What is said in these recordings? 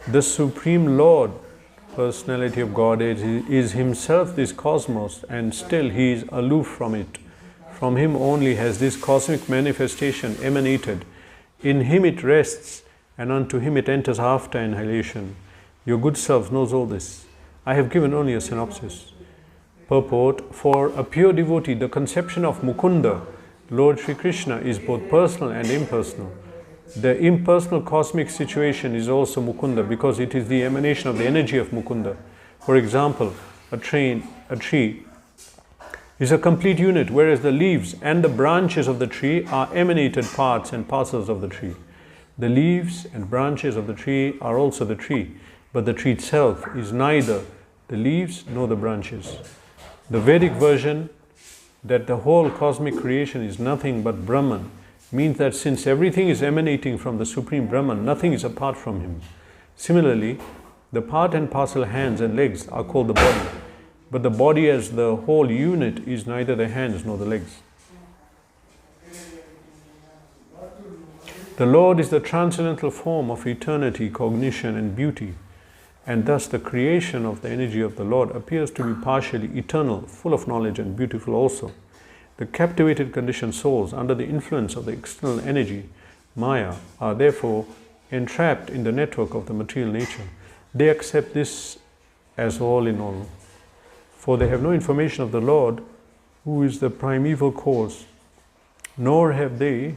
The Supreme Lord, Personality of Godhead, is Himself this cosmos, and still He is aloof from it. From Him only has this cosmic manifestation emanated. In Him it rests, and unto Him it enters after annihilation. Your good self knows all this. I have given only a synopsis. Purport: for a pure devotee, the conception of Mukunda, Lord Sri Krishna, is both personal and impersonal. The impersonal cosmic situation is also Mukunda because it is the emanation of the energy of Mukunda. For example, a tree is a complete unit, whereas the leaves and the branches of the tree are emanated parts and parcels of the tree. The leaves and branches of the tree are also the tree, but the tree itself is neither the leaves nor the branches. The Vedic version that the whole cosmic creation is nothing but Brahman means that since everything is emanating from the Supreme Brahman, nothing is apart from Him. Similarly, the part and parcel hands and legs are called the body, but the body as the whole unit is neither the hands nor the legs. The Lord is the transcendental form of eternity, cognition and beauty, and thus the creation of the energy of the Lord appears to be partially eternal, full of knowledge and beautiful also. The captivated conditioned souls under the influence of the external energy, Maya, are therefore entrapped in the network of the material nature. They accept this as all in all, for they have no information of the Lord, who is the primeval cause, nor have the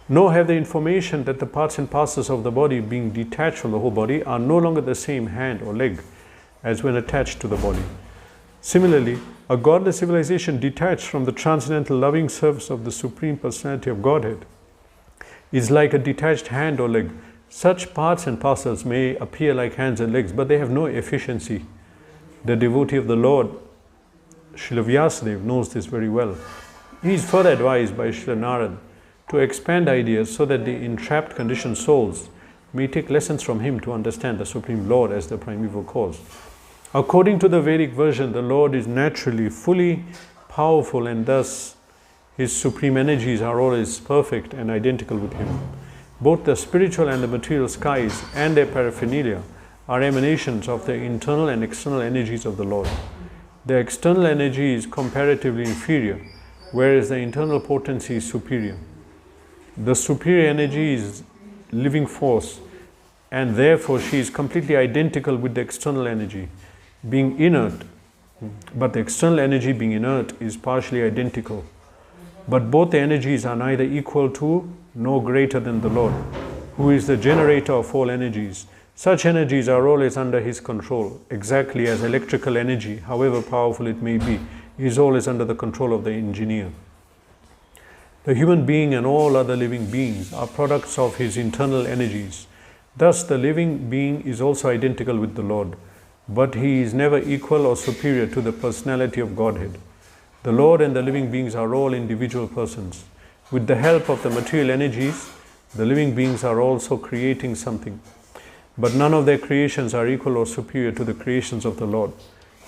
information that the parts and parcels of the body, being detached from the whole body, are no longer the same hand or leg as when attached to the body. Similarly, a godless civilization detached from the transcendental loving service of the Supreme Personality of Godhead is like a detached hand or leg. Such parts and parcels may appear like hands and legs, but they have no efficiency. The devotee of the Lord, Srila Vyasadeva, knows this very well. He is further advised by Srila Narad to expand ideas so that the entrapped conditioned souls may take lessons from him to understand the Supreme Lord as the primeval cause. According to the Vedic version, the Lord is naturally fully powerful, and thus His supreme energies are always perfect and identical with Him. Both the spiritual and the material skies and their paraphernalia are emanations of the internal and external energies of the Lord. The external energy is comparatively inferior, whereas the internal potency is superior. The superior energy is living force, and therefore she is completely identical with the external energy, being inert. But the external energy, being inert, is partially identical. But both the energies are neither equal to nor greater than the Lord, who is the generator of all energies. Such energies are always under His control, exactly as electrical energy, however powerful it may be, is always under the control of the engineer. The human being and all other living beings are products of his internal energies. Thus, the living being is also identical with the Lord, but he is never equal or superior to the personality of Godhead. The Lord and the living beings are all individual persons. With the help of the material energies, the living beings are also creating something, but none of their creations are equal or superior to the creations of the Lord.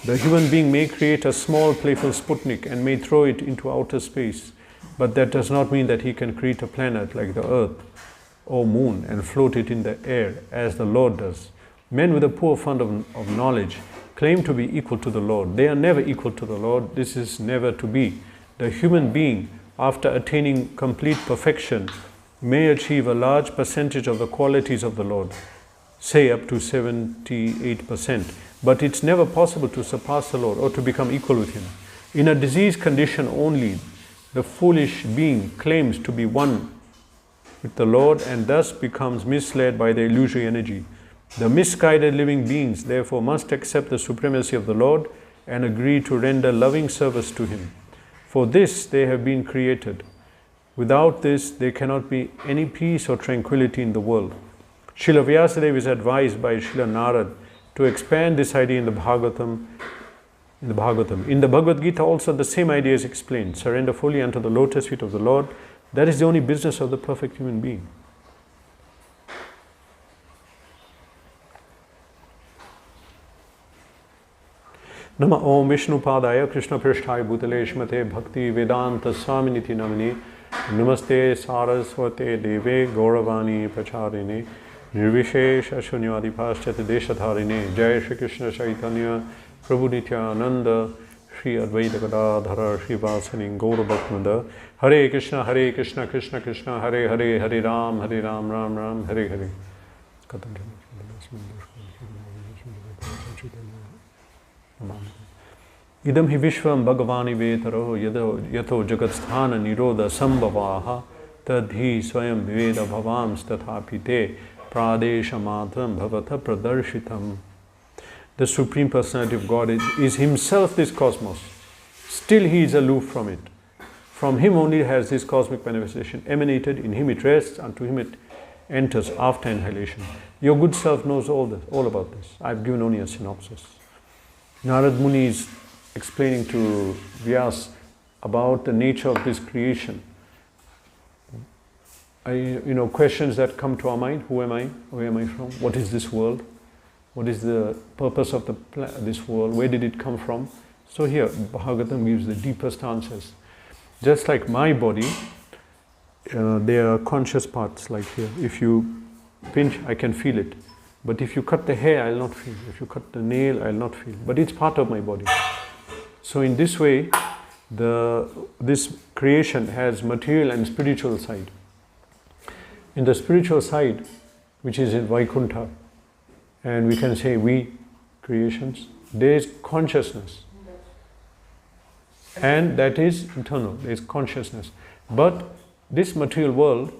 The human being may create a small playful Sputnik and may throw it into outer space, but that does not mean that he can create a planet like the Earth or Moon and float it in the air as the Lord does. Men with a poor fund of knowledge claim to be equal to the Lord. They are never equal to the Lord. This is never to be. The human being, after attaining complete perfection, may achieve a large percentage of the qualities of the Lord, say up to 78%. But it's never possible to surpass the Lord or to become equal with Him. In a diseased condition only, the foolish being claims to be one with the Lord and thus becomes misled by the illusory energy. The misguided living beings therefore must accept the supremacy of the Lord and agree to render loving service to Him. For this they have been created. Without this there cannot be any peace or tranquility in the world. Srila Vyasadeva is advised by Srila Narad to expand this idea in the Bhagavatam. In the Bhagavad Gita also the same idea is explained. Surrender fully unto the lotus feet of the Lord. That is the only business of the perfect human being. Nama Om Vishnu Padaya Krishna Prishthaya Bhutale Shmate Bhakti Vedanta Swaminiti Namini Namaste Saraswate Deve Gauravani Pacharine Nirvishesha Shunyadipashchati Deshatharine Jai Shri Krishna Chaitanya Prabhu Nityananda Shri Advaita Gadadhara Shri Vasani Gaura Bhakmanda Hare Krishna Krishna Krishna Hare Hare Hare Ram Ram Ram Hare Hare. Idam hi vishvam bhagavani vetaro yato jagatsthana nirodha sambhavaha tadhi swayam veda bhavams tathapite pradesha matram bhavata pradarshitam. The Supreme Personality of God is Himself this cosmos. Still He is aloof from it. From Him only has this cosmic manifestation emanated, in Him it rests, unto Him it enters after annihilation. Your good self knows all about this. I have given only a synopsis. Narad Muni is explaining to Vyas about the nature of this creation. Questions that come to our mind. Who am I? Where am I from? What is this world? What is the purpose of this world? Where did it come from? So here, Bhagavatam gives the deepest answers. Just like my body, there are conscious parts like here. If you pinch, I can feel it. But if you cut the hair, I'll not feel. If you cut the nail, I'll not feel. But it's part of my body. So in this way, this creation has material and spiritual side. In the spiritual side, which is in Vaikuntha, and we can say we creations, there is consciousness. And that is internal, there is consciousness. But this material world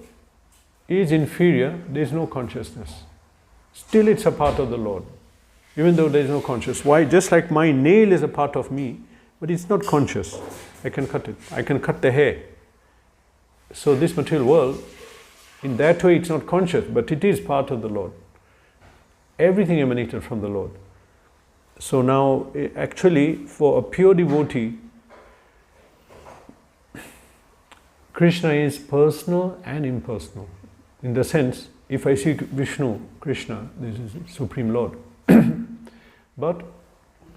is inferior, there is no consciousness. Still it's a part of the Lord, even though there is no consciousness. Why? Just like my nail is a part of me, but it's not conscious. I can cut it. I can cut the hair. So this material world, in that way it's not conscious, but it is part of the Lord. Everything emanated from the Lord. So now, actually, for a pure devotee, Krishna is personal and impersonal. In the sense, if I see Vishnu, Krishna, this is Supreme Lord. But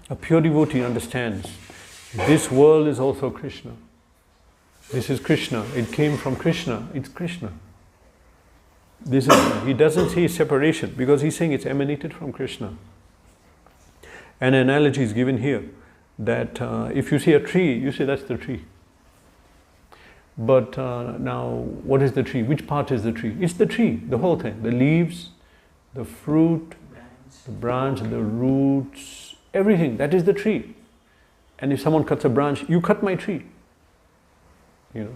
a pure devotee understands this world is also Krishna. This is Krishna. It came from Krishna. It's Krishna. He doesn't see separation because he's saying it's emanated from Krishna. An analogy is given here that if you see a tree, you say that's the tree. But now, what is the tree? Which part is the tree? It's the tree, the whole thing. The leaves, the fruit, the branch, the roots, everything. That is the tree. And if someone cuts a branch, you cut my tree.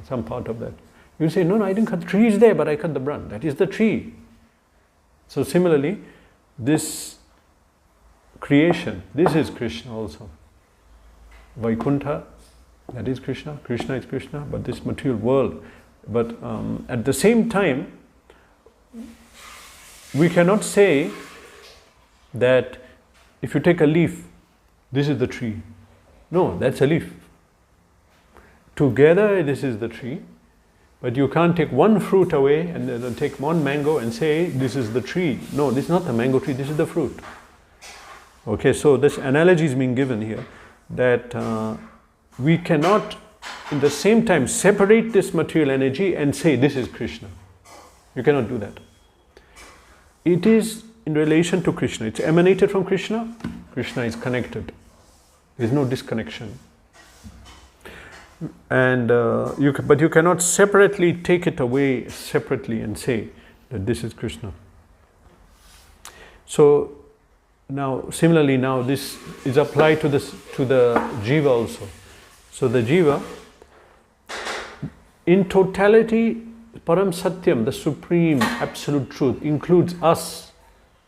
Some part of that. You say, no, I didn't cut the tree. Is there, but I cut the branch. That is the tree. So similarly, this creation, this is Krishna also. Vaikuntha, that is Krishna. Krishna is Krishna, but this material world. But at the same time, we cannot say that if you take a leaf, this is the tree. No, that's a leaf. Together, this is the tree. But you can't take one fruit away and then take one mango and say, this is the tree. No, this is not the mango tree, this is the fruit. Okay, so this analogy is being given here that we cannot, in the same time, separate this material energy and say, this is Krishna. You cannot do that. It is in relation to Krishna. It's emanated from Krishna. Krishna is connected. There is no disconnection. And but you cannot separately take it away separately and say that this is Krishna. So now, similarly, now this is applied to the jiva also. So the jiva, in totality, Param Satyam, the supreme absolute truth, includes us,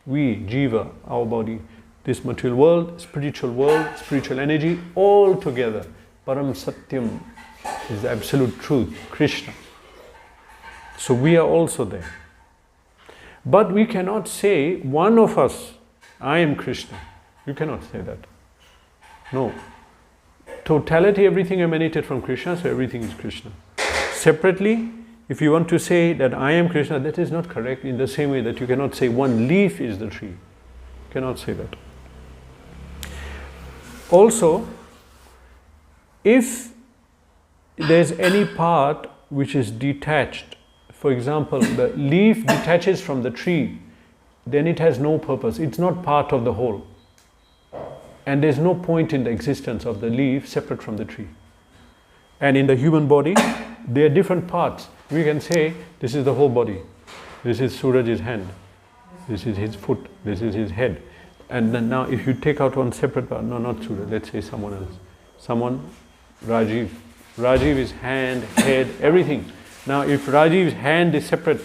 we, jiva, our body, this material world, spiritual energy, all together. Param Satyam is the absolute truth, Krishna. So we are also there. But we cannot say, one of us, I am Krishna. You cannot say that. No. Totality, everything emanated from Krishna, so everything is Krishna. Separately, if you want to say that I am Krishna, that is not correct, in the same way that you cannot say one leaf is the tree. You cannot say that. Also, if there's any part which is detached. For example, the leaf detaches from the tree, then it has no purpose. It's not part of the whole. And there's no point in the existence of the leaf separate from the tree. And in the human body, there are different parts. We can say, this is the whole body. This is Suraj's hand. This is his foot. This is his head. And then now if you take out one separate part, no, not Suraj, let's say someone else. Someone, Rajiv. Rajiv is hand, head, everything. Now if Rajiv's hand is separate,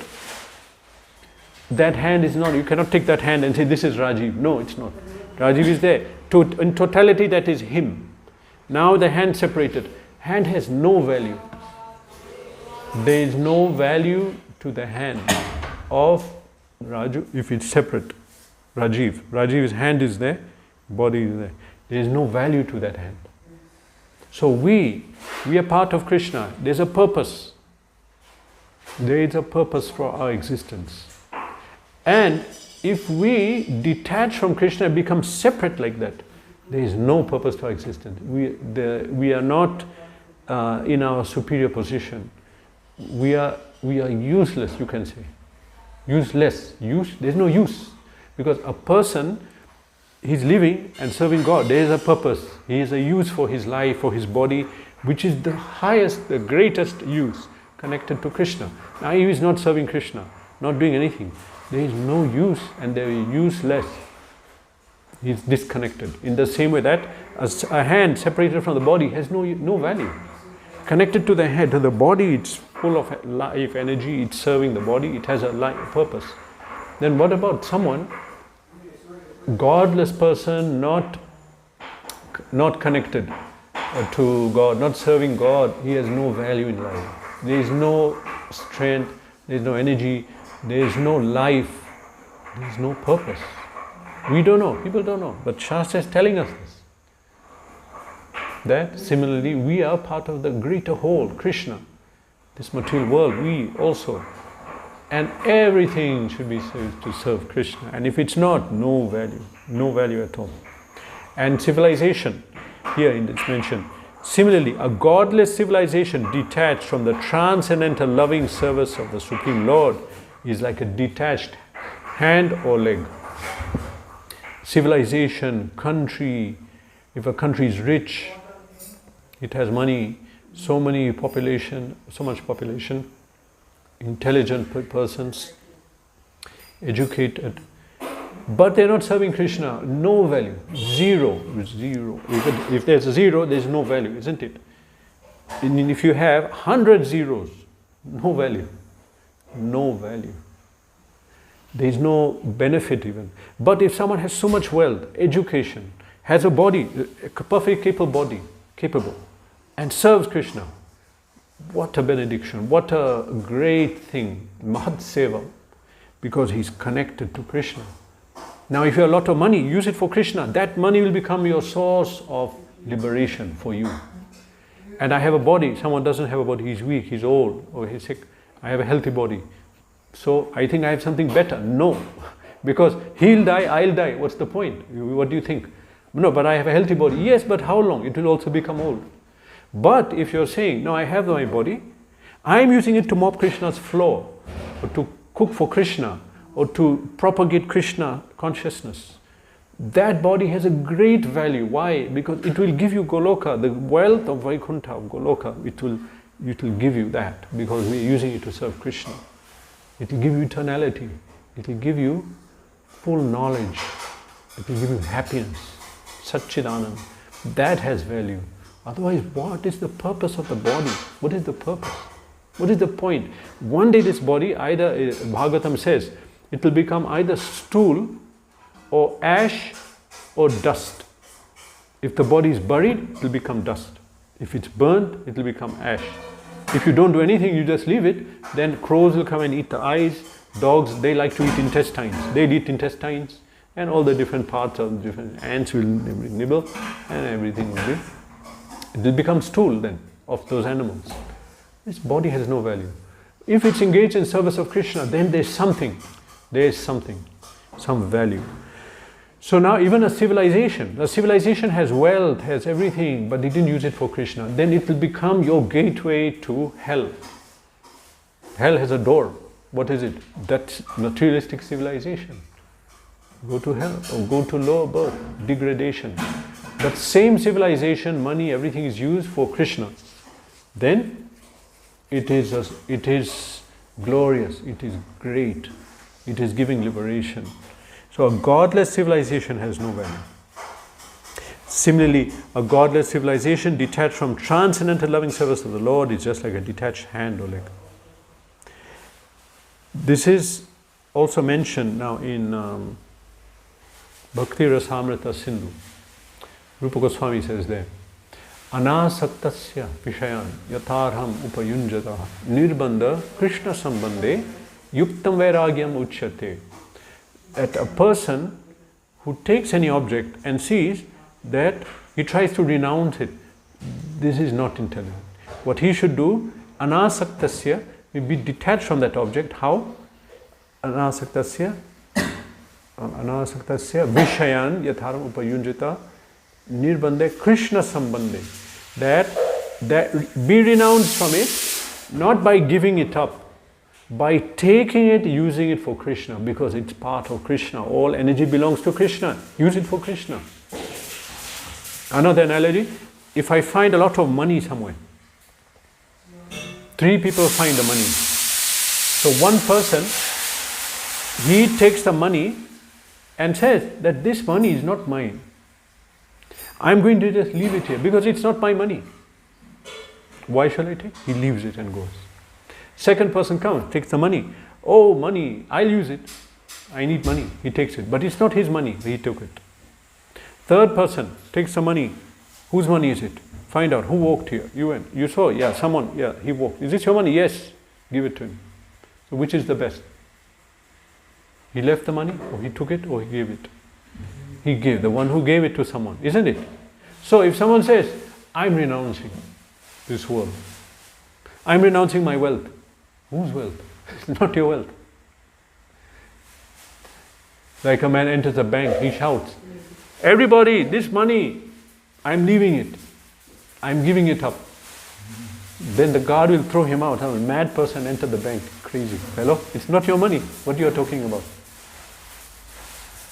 that hand is not, you cannot take that hand and say this is Rajiv. No, it's not. Rajiv is there. In totality, that is him. Now the hand separated. Hand has no value. There is no value to the hand of Raju if it's separate. Rajiv. Rajiv's hand is there, body is there. There is no value to that hand. So we are part of Krishna. There's a purpose. There is a purpose for our existence. And if we detach from Krishna and become separate like that, there is no purpose to our existence. We are not in our superior position. We are useless, you can say. Useless. There's no use. Because a person, he's living and serving God. There is a purpose. He has a use for his life, for his body, which is the highest, the greatest use connected to Krishna. Now he is not serving Krishna, not doing anything. There is no use and they are useless. He is disconnected. In the same way that a hand separated from the body has no value. Connected to the head, to the body, it's full of life, energy, it's serving the body, it has a purpose. Then what about someone, godless person, not connected to God, not serving God, he has no value in life. There is no strength, there is no energy, there is no life, there is no purpose. We don't know, people don't know, but Shastra is telling us this. That similarly we are part of the greater whole, Krishna, this material world, we also. And everything should be served to serve Krishna. And if it's not, no value at all. And civilization, here it's mentioned, similarly, a godless civilization detached from the transcendental loving service of the Supreme Lord is like a detached hand or leg. Civilization, country, if a country is rich, it has money, so much population, intelligent persons, educated, but they're not serving Krishna, no value, zero. If there's a zero, there's no value, isn't it? And if you have 100 zeros, no value. There is no benefit even. But if someone has so much wealth, education, has a body, a perfectly capable, and serves Krishna, what a benediction, what a great thing, Mahat Seva, because he's connected to Krishna. Now if you have a lot of money, use it for Krishna, that money will become your source of liberation for you. And I have a body, someone doesn't have a body, he's weak, he's old, or he's sick, I have a healthy body. So I think I have something better. No, because he'll die, I'll die, what's the point? What do you think? No, but I have a healthy body. Yes, but how long? It will also become old. But if you're saying, no, I have my body, I'm using it to mop Krishna's floor, or to cook for Krishna, or to propagate Krishna consciousness, that body has a great value. Why? Because it will give you Goloka, the wealth of Vaikuntha, of Goloka, it will give you that, because we are using it to serve Krishna. It will give you eternality, it will give you full knowledge, it will give you happiness, Satchidanand. That has value. Otherwise, what is the purpose of the body? What is the purpose? What is the point? One day this body, either, Bhagavatam says, it will become either stool or ash or dust. If the body is buried, it will become dust. If it's burnt, it will become ash. If you don't do anything, you just leave it, then crows will come and eat the eyes, dogs, they like to eat intestines. They'll eat intestines and all the different parts of different ants will nibble and everything will be. It will become stool then of those animals. This body has no value. If it's engaged in service of Krishna, then there's something, some value. So now even a civilization has wealth, has everything, but they didn't use it for Krishna, then it will become your gateway to hell. Hell has a door. What is it? That's materialistic civilization. Go to hell or go to lower birth, degradation. That same civilization, money, everything is used for Krishna. Then it is glorious, it is great, it is giving liberation. So a godless civilization has no value. Similarly, a godless civilization detached from transcendental loving service of the Lord is just like a detached hand or leg. This is also mentioned now in Bhakti Rasamrita Sindhu. Rupa Goswami says there, Anasaktasya Vishayan Yatarham Upayunjata Nirbandha Krishna Sambandhe Yuktam Vairagyam Uchyate. That a person who takes any object and sees that he tries to renounce it, this is not intelligent. What he should do, Anasaktasya, will be detached from that object. How? Anasaktasya Vishayan Yatharam Upayunjita Nirbandhe Krishna Sambandhe. That be renounced from it, not by giving it up, by taking it, using it for Krishna, because it's part of Krishna. All energy belongs to Krishna. Use it for Krishna. Another analogy, if I find a lot of money somewhere, 3 people find the money. So one person, he takes the money and says that this money is not mine. I'm going to just leave it here because it's not my money. Why shall I take? He leaves it and goes. Second person comes, takes the money. Oh, money, I'll use it. I need money. He takes it. But it's not his money. He took it. Third person takes the money. Whose money is it? Find out who walked here. You went. You saw? Yeah, someone. Yeah, he walked. Is this your money? Yes. Give it to him. So which is the best? He left the money, or he took it, or he gave it? He gave. The one who gave it to someone. Isn't it? So if someone says, I'm renouncing this world. I'm renouncing my wealth. Whose wealth? It's not your wealth. Like a man enters a bank, he shouts, everybody, this money, I'm leaving it. I'm giving it up. Then the guard will throw him out. A mad person entered the bank. Crazy. Hello? It's not your money. What are you talking about?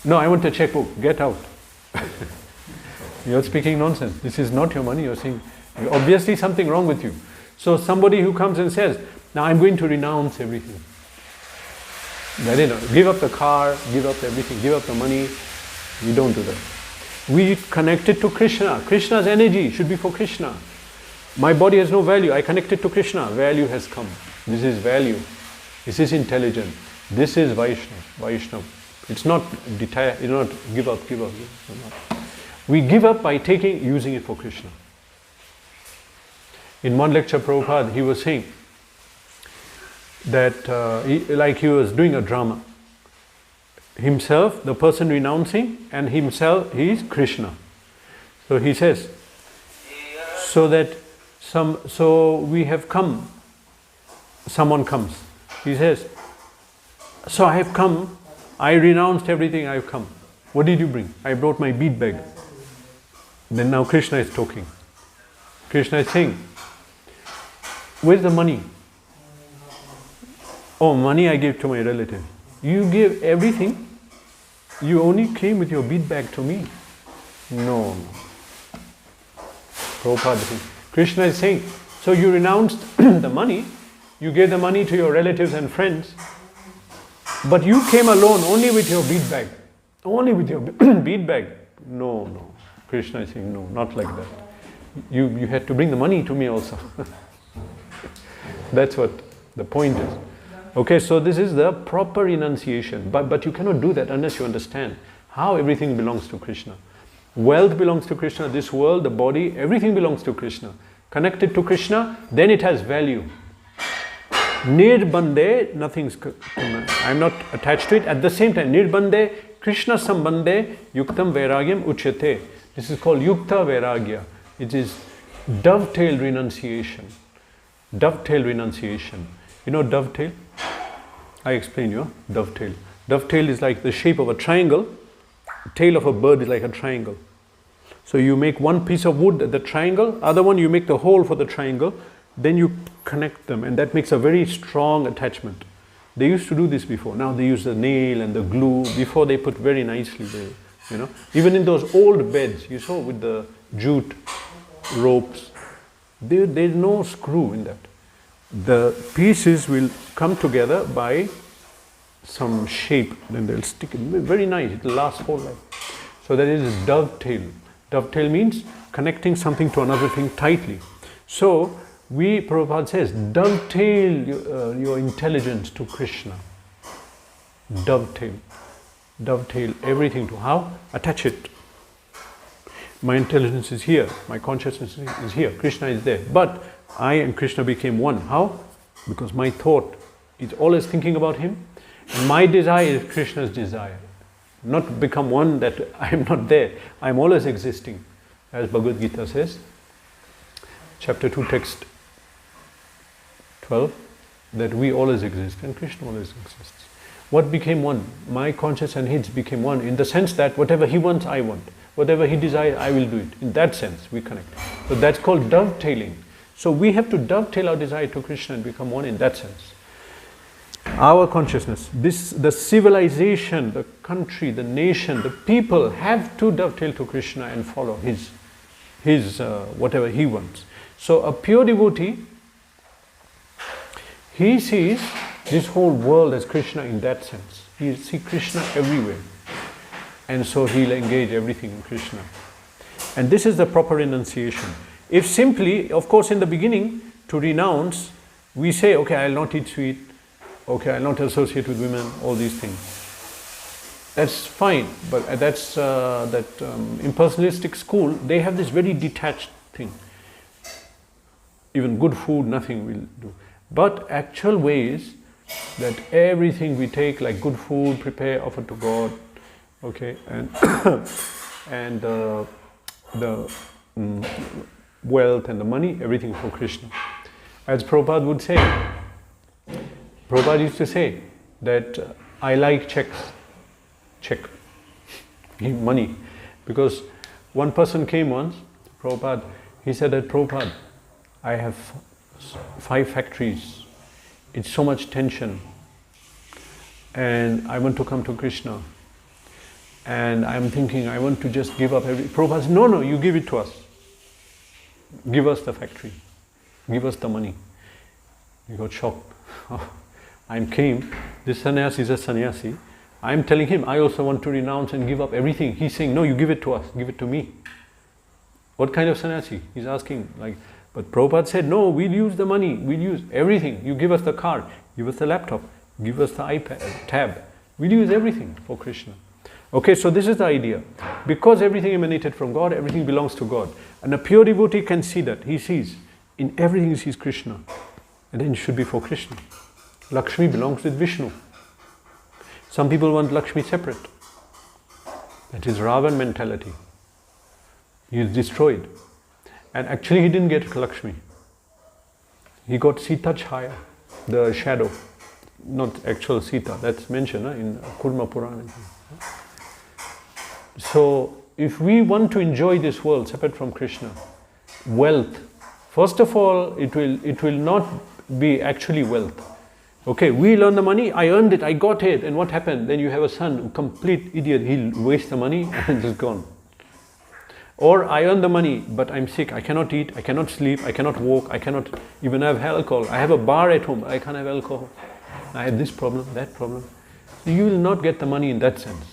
No, I want a checkbook. Get out. You're speaking nonsense. This is not your money. You're saying, obviously something wrong with you. So somebody who comes and says, now I'm going to renounce everything. Give up the car, give up everything, give up the money. We don't do that. We connect it to Krishna. Krishna's energy should be for Krishna. My body has no value. I connect it to Krishna. Value has come. This is value. This is intelligent. This is Vaishnav. It's not detach. It's not give up. We give up by using it for Krishna. In one lecture, Prabhupada, he was saying that he was doing a drama. Himself, the person renouncing, and himself, he is Krishna. So he says, so we have come. Someone comes. He says, so I have come. I renounced everything. I have come. What did you bring? I brought my bead bag. Then now Krishna is talking. Krishna is saying, where's the money? Oh, money I gave to my relative. You gave everything. You only came with your bead bag to me. No. Prabhupada, Krishna is saying, so you renounced the money, you gave the money to your relatives and friends, but you came alone only with your bead bag. Only with your bead bag. No. Krishna is saying, no, not like that. You had to bring the money to me also. That's what the point is. Okay, so this is the proper renunciation. But you cannot do that unless you understand how everything belongs to Krishna. Wealth belongs to Krishna, this world, the body, everything belongs to Krishna. Connected to Krishna, then it has value. Nirbandhe, I'm not attached to it. At the same time, Nirbandhe, Krishna Sambandhe, Yuktam Vairagyam Uchyate. This is called Yukta Vairagya. It is dovetail renunciation. Dovetail renunciation. You know dovetail? I explain you, dovetail. Dovetail is like the shape of a triangle. Tail of a bird is like a triangle. So you make one piece of wood at the triangle, other one you make the hole for the triangle. then you connect them, and that makes a very strong attachment. They used to do this before. Now they use the nail and the glue. Before they put very nicely there, you know. Even in those old beds, you saw with the jute ropes, there's no screw in that. The pieces will come together by some shape, then they'll stick it. Very nice, it will last whole life. So that is dovetail. Dovetail means connecting something to another thing tightly. So Prabhupada says, dovetail your intelligence to Krishna. Dovetail. Dovetail everything to how? Attach it. My intelligence is here, my consciousness is here, Krishna is there. But I and Krishna became one. How? Because my thought is always thinking about him, and my desire is Krishna's desire. Not become one that I am not there, I am always existing. As Bhagavad Gita says, chapter 2, text 12, that we always exist and Krishna always exists. What became one? My conscious and his became one, in the sense that whatever he wants, I want. Whatever he desires, I will do it. In that sense, we connect. So that's called dovetailing. So we have to dovetail our desire to Krishna and become one in that sense. Our consciousness, the civilization, the country, the nation, the people have to dovetail to Krishna and follow his whatever he wants. So a pure devotee, he sees this whole world as Krishna in that sense. He sees Krishna everywhere. And so he'll engage everything in Krishna. And this is the proper renunciation. If simply, of course in the beginning, to renounce, we say, okay, I'll not eat sweet, okay, I'll not associate with women, all these things. That's fine, but that's impersonalistic school, they have this very detached thing. Even good food, nothing will do. But actual way is that everything we take, like good food, prepare, offer to God, okay, and and the wealth and the money, everything for Krishna. As Prabhupada would say, Prabhupada used to say that I like check, money, because one person came once, Prabhupada, he said that, Prabhupada, I have 5 factories, it's so much tension, and I want to come to Krishna. And I'm thinking, I want to just give up everything. Prabhupada said, no, you give it to us. Give us the factory. Give us the money. He got shocked. I came, this sannyasi is a sannyasi. I'm telling him, I also want to renounce and give up everything. He's saying, no, you give it to us, give it to me. What kind of sannyasi? He's asking, but Prabhupada said, no, we'll use the money, we'll use everything. You give us the car, give us the laptop, give us the iPad, tab. We'll use everything for Krishna. Okay, so this is the idea. Because everything emanated from God, everything belongs to God. And a pure devotee can see that. He sees, in everything he sees Krishna. And then it should be for Krishna. Lakshmi belongs with Vishnu. Some people want Lakshmi separate. That is Ravan mentality. He is destroyed. And actually he didn't get Lakshmi. He got Sita Chaya, the shadow. Not actual Sita, that's mentioned in Kurma Purana. So, if we want to enjoy this world separate from Krishna, wealth, first of all, it will not be actually wealth. Okay, we earn the money, I earned it, I got it, and what happened? Then you have a son, a complete idiot, he'll waste the money and it's gone. Or I earn the money, but I'm sick, I cannot eat, I cannot sleep, I cannot walk, I cannot even have alcohol. I have a bar at home, I can't have alcohol. I have this problem, that problem. You will not get the money in that sense.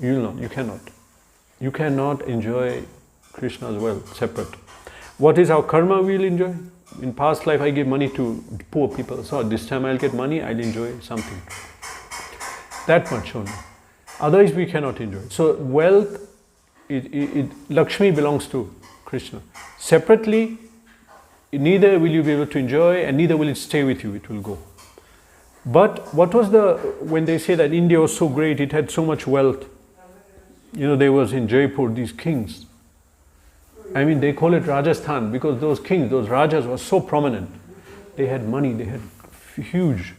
You will not, you cannot. You cannot enjoy Krishna's wealth separate. What is our karma we will enjoy? In past life I gave money to poor people, so this time I'll get money, I'll enjoy something. That much only. Otherwise we cannot enjoy. So wealth, Lakshmi belongs to Krishna. Separately, neither will you be able to enjoy and neither will it stay with you, it will go. But what was when they say that India was so great, it had so much wealth, there was in Jaipur these kings. I mean, they call it Rajasthan because those kings, those Rajas were so prominent. They had money, they had huge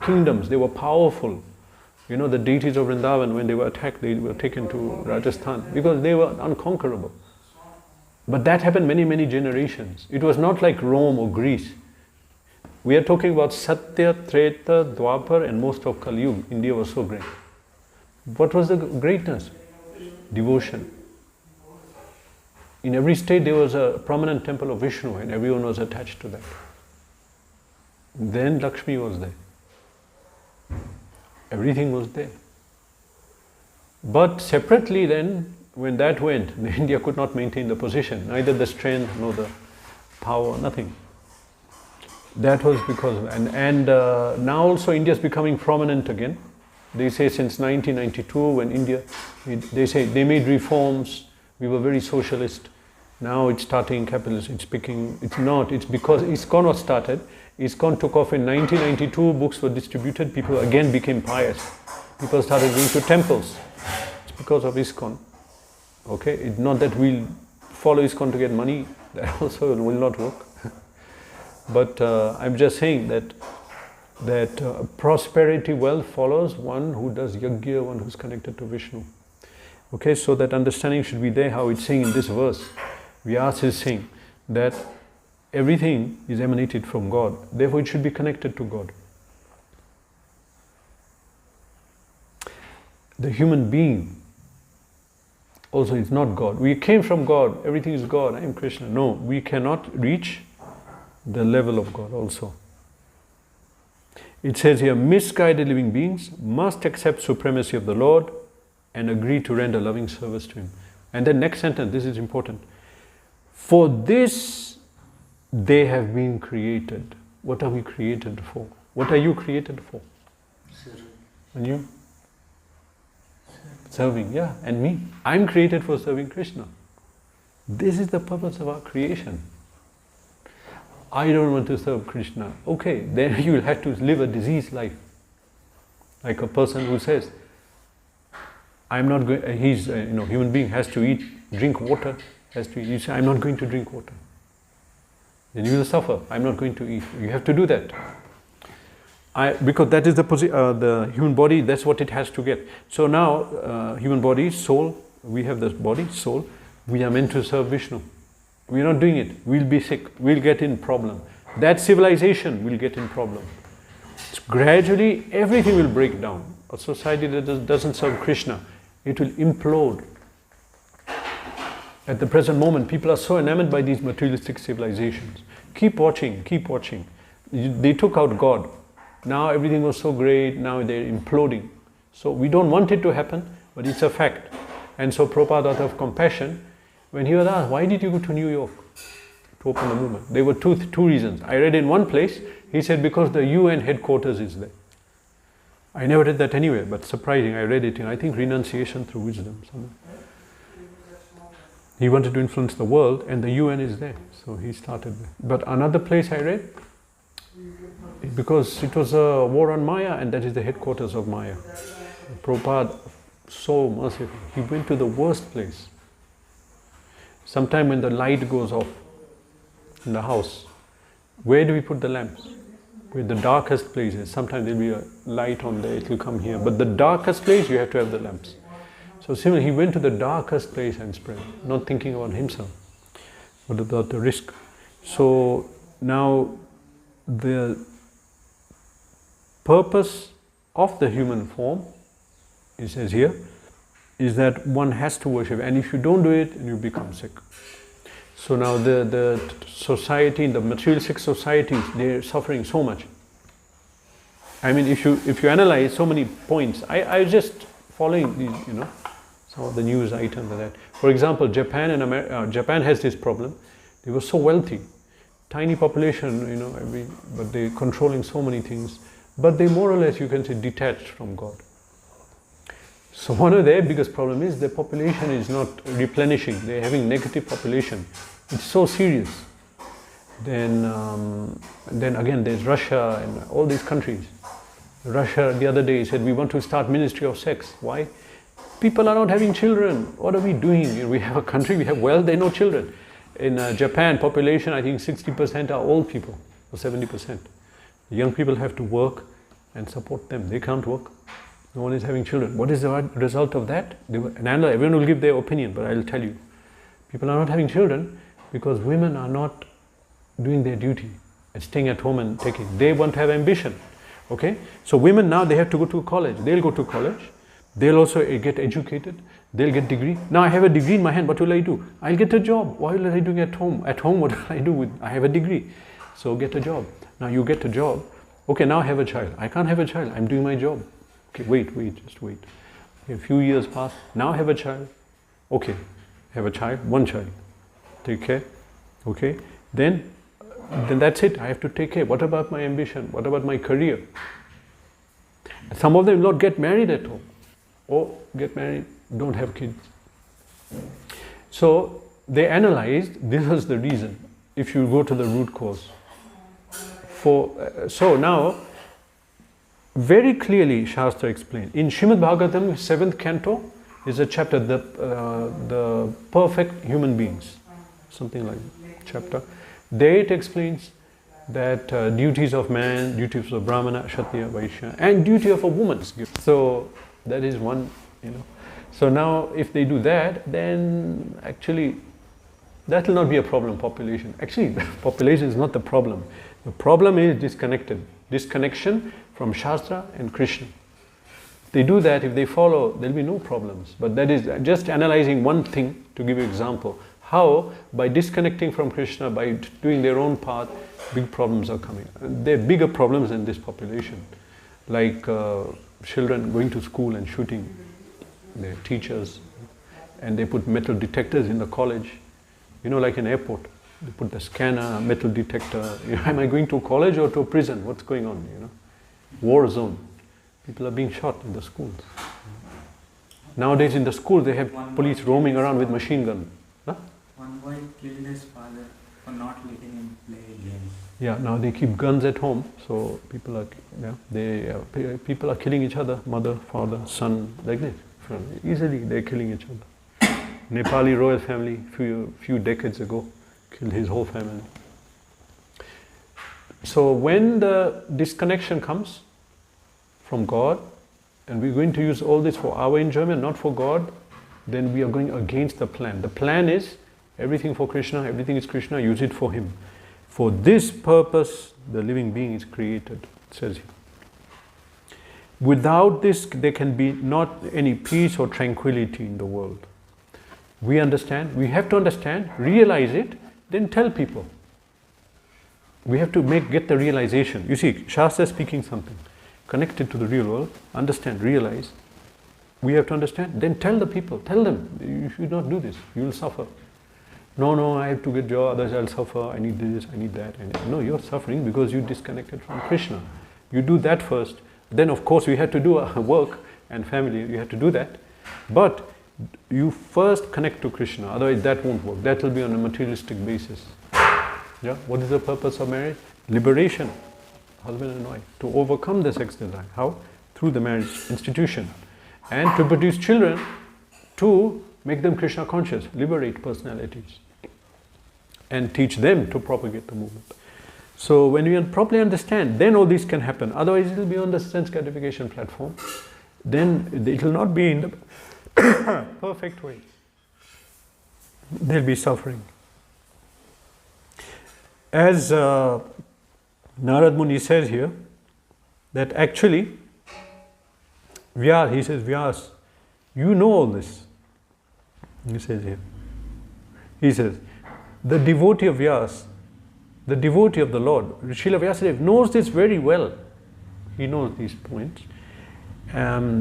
kingdoms, they were powerful. The deities of Vrindavan, when they were attacked, they were taken to Rajasthan because they were unconquerable. But that happened many, many generations. It was not like Rome or Greece. We are talking about Satya, Treta, Dwapar and most of Kali Yuga. India was so great. What was the greatness? Devotion. In every state there was a prominent temple of Vishnu and everyone was attached to that. Then Lakshmi was there. Everything was there. But separately then, when that went, India could not maintain the position, neither the strength nor the power, nothing. That was because of, and now also India is becoming prominent again. They say since 1992 when India, they say they made reforms, we were very socialist. Now it's starting capitalist, it's picking, it's not, it's because Iskcon was started. Iskcon took off in 1992, books were distributed, people again became pious. People started going to temples. It's because of Iskcon. Okay, it's not that we'll follow Iskcon to get money, that also will not work. But I'm just saying that prosperity, wealth follows one who does yajna, one who's connected to Vishnu. Okay, so that understanding should be there, how it's saying in this verse. Vyasa is saying that everything is emanated from God, therefore it should be connected to God. The human being also is not God. We came from God, everything is God, I am Krishna. No, we cannot reach the level of God also. It says here, misguided living beings must accept supremacy of the Lord and agree to render loving service to Him. And then next sentence, this is important. For this they have been created. What are we created for? What are you created for? Serving. And you? Serving, yeah, and me. I'm created for serving Krishna. This is the purpose of our creation. I don't want to serve Krishna. Okay, then you will have to live a diseased life. Like a person who says, I'm not going, he's, human being has to eat, drink water, has to eat. You say, I'm not going to drink water. Then you will suffer. I'm not going to eat. You have to do that. Because that is the human body, that's what it has to get. So now, human body, soul, we have this body, soul, we are meant to serve Vishnu. We are not doing it. We'll be sick. We'll get in problem. That civilization will get in problem. So gradually, everything will break down. A society that doesn't serve Krishna, it will implode. At the present moment, people are so enamored by these materialistic civilizations. Keep watching, keep watching. They took out God. Now everything was so great, now they're imploding. So we don't want it to happen, but it's a fact. And so Prabhupada, out of compassion, when he was asked, why did you go to New York to open the movement? There were two reasons. I read in one place, he said because the UN headquarters is there. I never read that anywhere, but surprising, I read it in, I think, Renunciation Through Wisdom. Somewhere. He wanted to influence the world and the UN is there, so he started there. But another place I read, because it was a war on Maya and that is the headquarters of Maya. Prabhupada, so merciful, he went to the worst place. Sometime when the light goes off in the house, where do we put the lamps? Where the darkest place is. Sometimes there will be a light on there, it will come here. But the darkest place, you have to have the lamps. So similarly, he went to the darkest place and spread, not thinking about himself, but about the risk. So now the purpose of the human form, he says here, is that one has to worship, and if you don't do it, you become sick. So now the society, the materialistic societies, they're suffering so much. I mean, if you analyze so many points, I was just following these, some of the news items and that. For example, Japan and Japan has this problem. They were so wealthy, tiny population, but they're controlling so many things. But they more or less, you can say, detached from God. So one of their biggest problem is the population is not replenishing. They're having negative population. It's so serious. Then again, there's Russia and all these countries. Russia the other day said, we want to start ministry of sex. Why? People are not having children. What are we doing? We have a country, we have wealth, there are no children. In Japan, population, I think 60% are old people, or 70%. The young people have to work and support them. They can't work. No one is having children. What is the result of that? And everyone will give their opinion, but I'll tell you. People are not having children because women are not doing their duty and staying at home and taking. They want to have ambition. Okay? So women now, they have to go to college. They'll go to college. They'll also get educated. They'll get degree. Now I have a degree in my hand. What will I do? I'll get a job. What will I do at home? At home, what will I do with? I have a degree. So get a job. Now you get a job. Okay, now I have a child. I can't have a child. I'm doing my job. Okay, wait, just wait. Okay, a few years pass. Now I have a child. Okay, have a child, one child. Take care. Okay, then that's it. I have to take care. What about my ambition? What about my career? Some of them will not get married at home. Or get married, don't have kids. So they analyzed, this was the reason, if you go to the root cause. So now, very clearly Shastra explained. In Srimad Bhagavatam, 7th canto, is a chapter, the perfect human beings. Something like that, chapter. There it explains that duties of man, duties of Brahmana, Kshatriya, Vaishya, and duty of a woman. So that is one, So now if they do that, then actually that will not be a problem, population. Actually, population is not the problem. The problem is disconnection from Shastra and Krishna. If they do that, if they follow, there will be no problems. But that is just analyzing one thing to give you an example. How, by disconnecting from Krishna, by doing their own path, big problems are coming. There are bigger problems in this population. Like children going to school and shooting their teachers, and they put metal detectors in the college. Like an airport, they put the scanner, metal detector. Am I going to college or to a prison? What's going on? War zone. People are being shot in the schools. Nowadays in the school they have police roaming around with machine gun. Huh? One boy killed his father for not letting him play games. Yeah, now they keep guns at home, so people are people are killing each other, mother, father, son, like this. Easily they're killing each other. Nepali royal family, few decades ago, killed his whole family. So when the disconnection comes from God, and we're going to use all this for our enjoyment, not for God, then we are going against the plan. The plan is everything for Krishna, everything is Krishna, use it for Him. For this purpose, the living being is created, it says here. Without this, there can be not any peace or tranquility in the world. We understand, we have to understand, realize it, then tell people. We have to get the realization. You see, Shastra is speaking something connected to the real world, understand, realize. We have to understand, then tell the people, tell them, you should not do this, you will suffer. No, I have to get job, otherwise I'll suffer, I need this, I need that. No, you're suffering because you disconnected from Krishna. You do that first. Then of course we had to do our work and family, you have to do that. But you first connect to Krishna, otherwise that won't work. That will be on a materialistic basis. Yeah? What is the purpose of marriage? Liberation, husband and wife, to overcome the sex desire. How? Through the marriage institution. And to produce children, to make them Krishna conscious, liberate personalities, and teach them to propagate the movement. So when we properly understand, then all this can happen. Otherwise it will be on the sense gratification platform. Then it will not be in the perfect way. There will be suffering. As Narad Muni says here, that actually, he says, Vyas, you know all this. He says here. He says, the devotee of Vyas, the devotee of the Lord, Srila Vyasadeva knows this very well. He knows these points.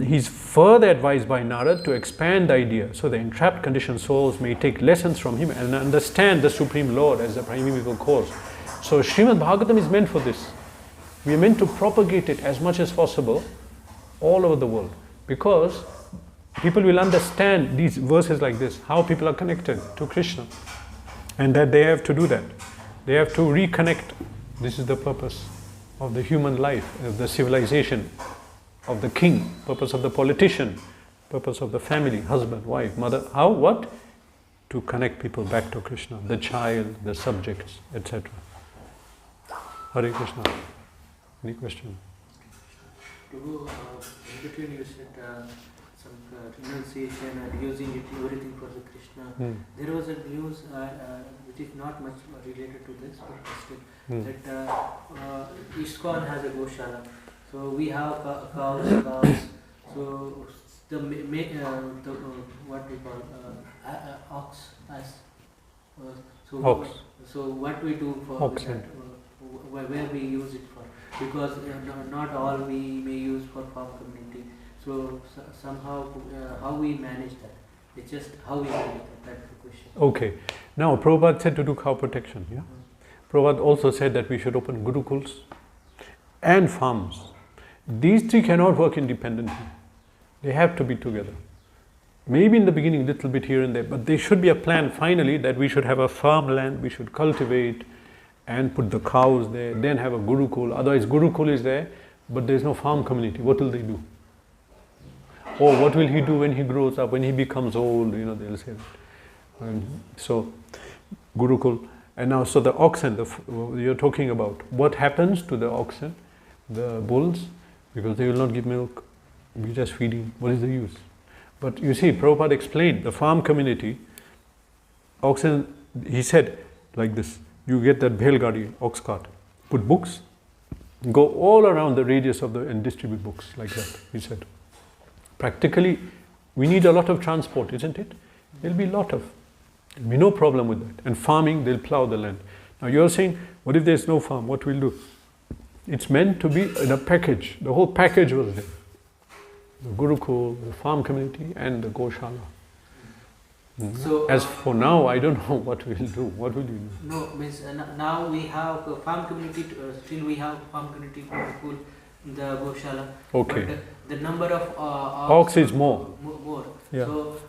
He's further advised by Narad to expand the idea so the entrapped conditioned souls may take lessons from him and understand the Supreme Lord as the primeval cause. So Srimad Bhagavatam is meant for this. We are meant to propagate it as much as possible all over the world, because people will understand these verses like this, how people are connected to Krishna, and that they have to do that. They have to reconnect. This is the purpose of the human life, of the civilization, of the king, purpose of the politician, purpose of the family, husband, wife, mother. How? What? To connect people back to Krishna, the child, the subjects, etc. Hare Krishna. Any question? Prabhu, in between you said some renunciation and using it everything for the Krishna. There was a news which is not much related to this, but still that Iskcon has a Goshala. So we have cows. So the what we call ox as Ox. So what we do for Oxen. that, where we use it for, because not all we may use for farm community. So somehow how we manage that? It's just how we manage that. That's the question. Okay. Now Prabhupada said to do cow protection. Yeah. Prabhupada also said that we should open gurukuls and farms. These three cannot work independently. They have to be together. Maybe in the beginning, little bit here and there, but there should be a plan finally that we should have a farmland, we should cultivate and put the cows there, then have a gurukul. Otherwise, gurukul is there, but there is no farm community. What will they do? Or what will he do when he grows up, when he becomes old? They'll say that. And so, gurukul. And now, so the oxen, you're talking about, what happens to the oxen, the bulls? Because they will not give milk. You're just feeding. What is the use? But you see, Prabhupada explained the farm community, oxen, he said like this, you get that Belgadi ox cart, put books, go all around the radius of and distribute books like that, he said. Practically, we need a lot of transport, isn't it? There'll be there'll be no problem with that. And farming, they'll plow the land. Now you're saying, what if there's no farm? What we'll do? It's meant to be in a package. The whole package was there. The Gurukul, the farm community, and the Goshala. So, as for now, I don't know what we'll do. What will you do? No, means now we have a farm community. Still, we have farm community Gurukul, the Goshala. Okay. But the number of ox is more. More. Yeah. So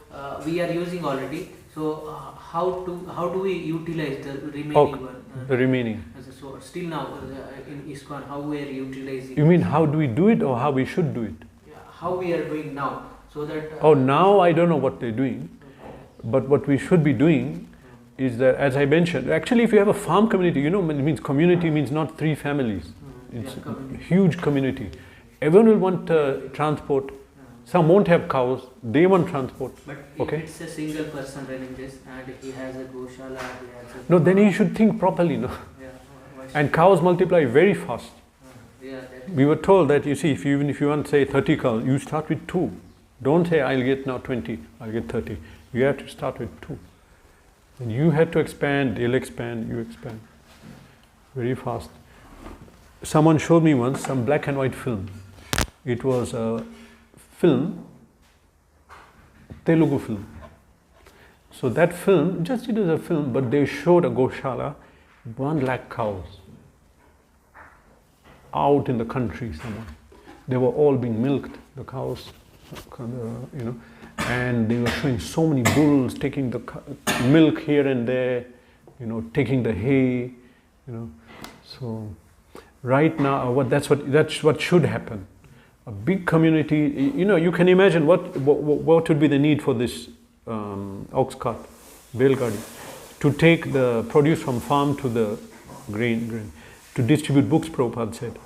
we are using already. So how do we utilize the remaining one? The remaining. So still now in Iskcon, how we are utilizing? You mean how do we do it, or how we should do it? How we are doing now, so that now I don't know what they're doing, but what we should be doing is that, as I mentioned, actually if you have a farm community, it means community means not 3 families. It's a huge community. Everyone will want transport. Some won't have cows, they want transport. But if it's a single person running this and he has a Goshala, he has a... No, then he should think properly, no? Yeah. And cows multiply very fast. Yeah, we were told that, you see, even if you want, say, 30 cows, you start with 2. Don't say, I'll get now 20, I'll get 30. You have to start with 2. And you had to expand, they'll expand, you expand. Very fast. Someone showed me once some black and white film. It was a film, Telugu film. So that film, just it is a film, but they showed a Goshala, 1 lakh cows. Out in the country somewhere. They were all being milked, the cows, and they were showing so many bulls taking the milk here and there, taking the hay, So right now, that's what should happen. A big community, you can imagine what would be the need for this ox cart, Belgadi, to take the produce from farm to the grain. To distribute books, Prabhupada said.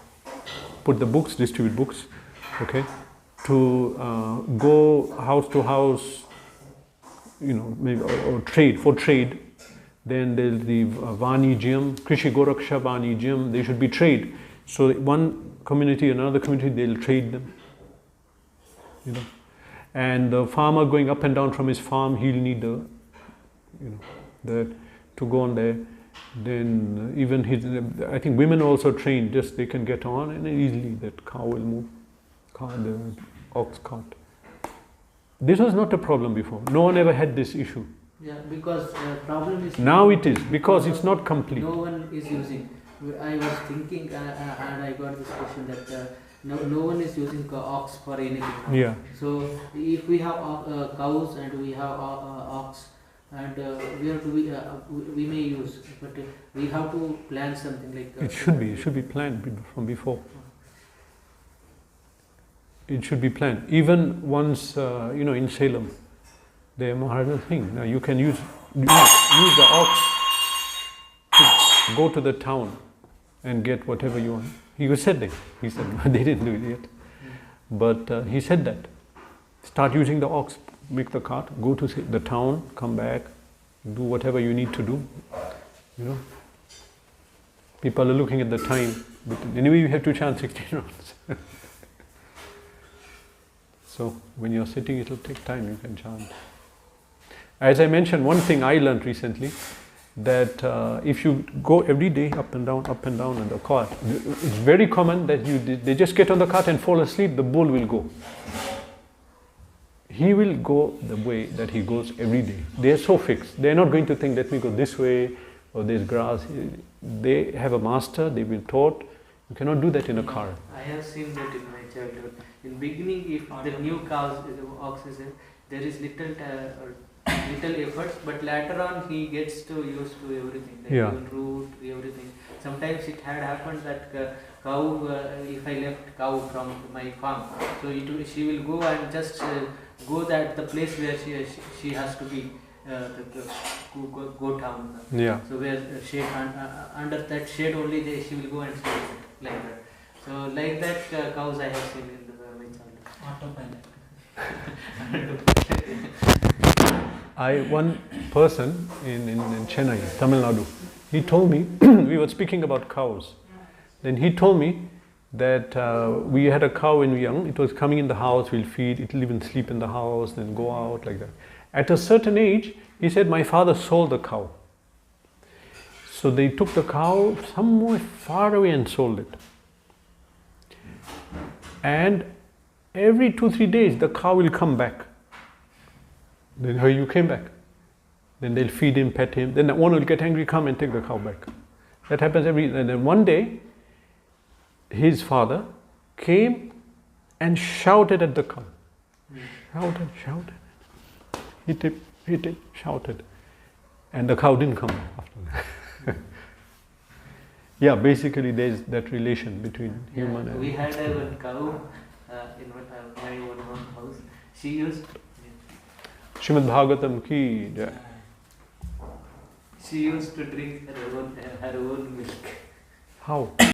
Put the books, distribute books, okay? To go house to house, maybe or trade, for trade. Then there's the Vanijyam, Krishi Goraksha Vanijyam, they should be trade. So one community, another community, they'll trade them. And the farmer going up and down from his farm, he'll need to go on there. Then even I think women also trained, just they can get on and easily that cow will move, the ox cart. This was not a problem before. No one ever had this issue. Yeah, because problem is... Now it is, because it's not complete. No one is using. I was thinking and I got this question that no one is using ox for anything. Yeah. So if we have cows and we have ox, and where do we may use, but we have to plan something like it should be planned from before. It should be planned. Even once in Salem, they had a thing. Now you can use the ox to go to the town and get whatever you want. He said that. He said they didn't do it yet, but he said that. Start using the ox, make the cart, go to the town, come back, do whatever you need to do. You know, people are looking at the time, but anyway you have to chant 16 rounds. So when you're sitting, it'll take time, you can chant. As I mentioned, one thing I learned recently, that if you go every day up and down on the cart, it's very common that they just get on the cart and fall asleep, the bull will go. He will go the way that he goes every day. They are so fixed. They are not going to think, let me go this way, or there's grass. They have a master, they've been taught. You cannot do that in a car. I have seen that in my childhood. In beginning, if the new cows, ox is there is little efforts, but later on he gets to used to everything, like even root, everything. Sometimes it had happened that cow, if I left cow from my farm, so she will go and just go that the place where she has to be, go down. So where shade under that shade only she will go and stay like that. So like that cows I have seen in my childhood. Autopilot. One person in Chennai, Tamil Nadu, he told me, we were speaking about cows. Then he told me that we had a cow when we were young. It was coming in the house, we'll feed, it'll even sleep in the house, then go out like that. At a certain age, he said, my father sold the cow. So they took the cow somewhere far away and sold it. And every 2-3 days, the cow will come back. Then, hey, you came back. Then they'll feed him, pet him. Then the owner will get angry, come and take the cow back. That happens and then one day, his father came and shouted at the cow. Shouted. Hit it, shouted. And the cow didn't come back after that. Yeah, basically there's that relation between human and... We had one cow in my own house. She used... Srimad Bhagavatam ki jai. She used to drink her own milk. How?